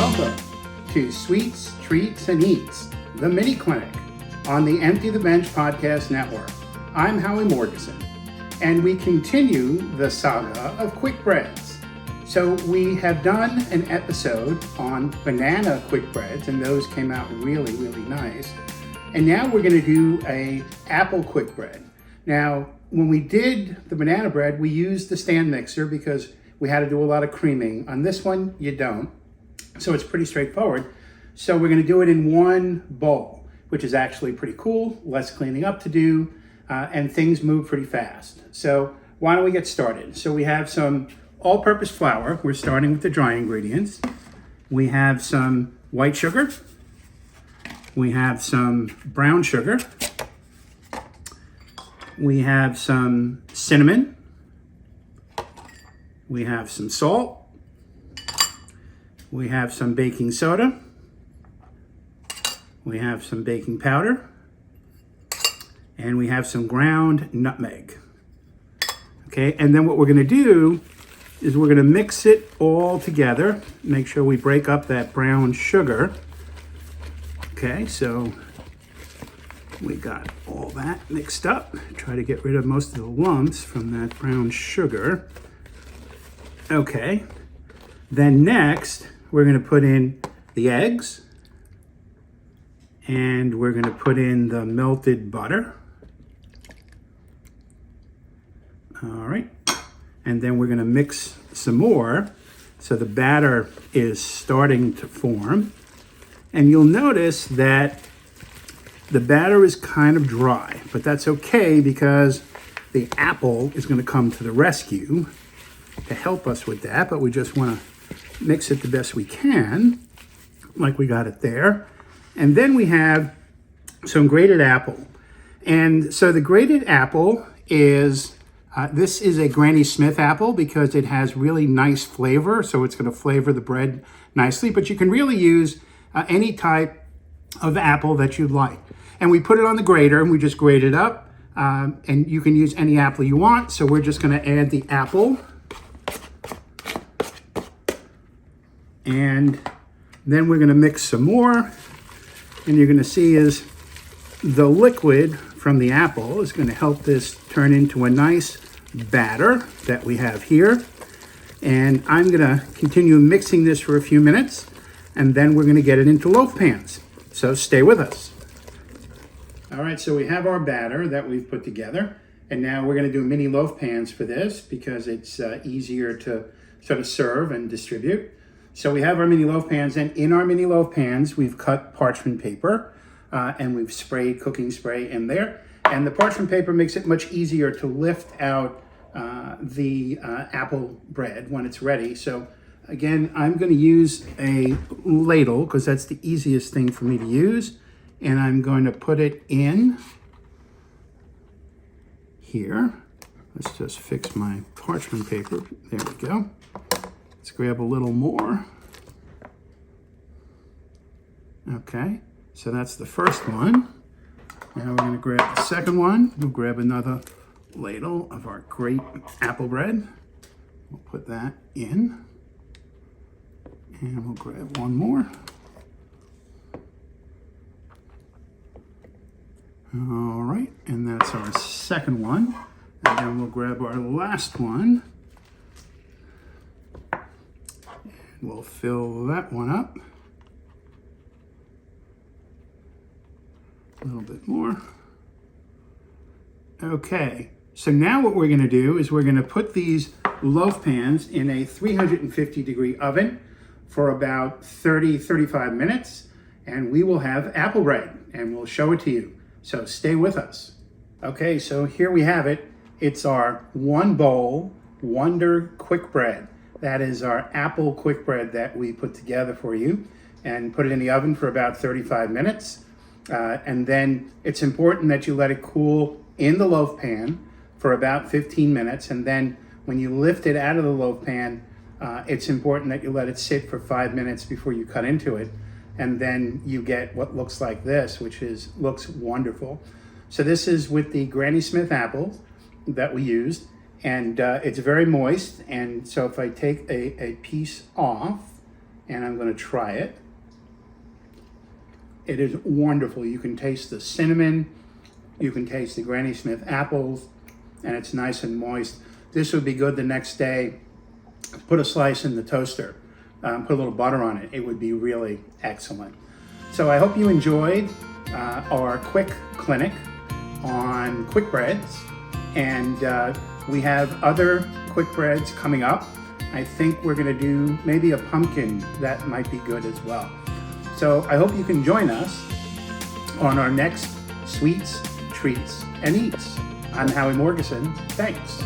Welcome to Sweets, Treats, and Eats, the mini clinic on the Empty the Bench podcast network. I'm Howie Morgasen, and we continue the saga of quick breads. So we have done an episode on banana quick breads, and those came out really, really nice. And now we're going to do a apple quick bread. Now, when we did the banana bread, we used the stand mixer because we had to do a lot of creaming. On this one, you don't. So it's pretty straightforward. So we're going to do it in one bowl, which is actually pretty cool, less cleaning up to do, and things move pretty fast. So why don't we get started? So we have some all-purpose flour. We're starting with the dry ingredients. We have some white sugar. We have some brown sugar. We have some cinnamon. We have some salt. We have some baking soda. We have some baking powder. And we have some ground nutmeg. Okay, and then what we're gonna do is we're gonna mix it all together. Make sure we break up that brown sugar. Okay, so we got all that mixed up. Try to get rid of most of the lumps from that brown sugar. Okay, then next, we're gonna put in the eggs, and we're gonna put in the melted butter. All right, and then we're gonna mix some more so the batter is starting to form. And you'll notice that the batter is kind of dry, but that's okay because the apple is gonna come to the rescue to help us with that, but we just wanna mix it the best we can, like we got it there. And then we have some grated apple. And so the grated apple is, this is a Granny Smith apple because it has really nice flavor, so it's gonna flavor the bread nicely, but you can really use any type of apple that you'd like. And we put it on the grater and we just grate it up, and you can use any apple you want. So we're just gonna add the apple. And then we're gonna mix some more. And you're gonna see is the liquid from the apple is gonna help this turn into a nice batter that we have here. And I'm gonna continue mixing this for a few minutes, and then we're gonna get it into loaf pans. So stay with us. All right, so we have our batter that we've put together, and now we're gonna do mini loaf pans for this because it's easier to sort of serve and distribute. So we have our mini loaf pans, and in our mini loaf pans, we've cut parchment paper and we've sprayed cooking spray in there. And the parchment paper makes it much easier to lift out the apple bread when it's ready. So again, I'm gonna use a ladle because that's the easiest thing for me to use. And I'm going to put it in here. Let's just fix my parchment paper. There we go. Let's grab a little more. Okay, so that's the first one. Now we're gonna grab the second one. We'll grab another ladle of our great apple bread. We'll put that in. And we'll grab one more. All right, and that's our second one. And then we'll grab our last one. We'll fill that one up. A little bit more. Okay, so now what we're gonna do is we're gonna put these loaf pans in a 350-degree oven for about 35 minutes, and we will have apple bread, and we'll show it to you. So stay with us. Okay, so here we have it. It's our one bowl Wonder Quick Bread. That is our apple quick bread that we put together for you and put it in the oven for about 35 minutes. And then it's important that you let it cool in the loaf pan for about 15 minutes. And then when you lift it out of the loaf pan, it's important that you let it sit for 5 minutes before you cut into it. And then you get what looks like this, which looks wonderful. So this is with the Granny Smith apples that we used. And it's very moist. And so if I take a piece off and I'm going to try it. It is wonderful. You can taste the cinnamon, you can taste the Granny Smith apples, and it's nice and moist. This would be good the next day. Put a slice in the toaster, put a little butter on it. It would be really excellent. So I hope you enjoyed our quick clinic on quick breads, and we have other quick breads coming up. I think we're going to do maybe a pumpkin that might be good as well. So I hope you can join us on our next Sweets, Treats, and Eats. I'm Howie Morgasen. Thanks.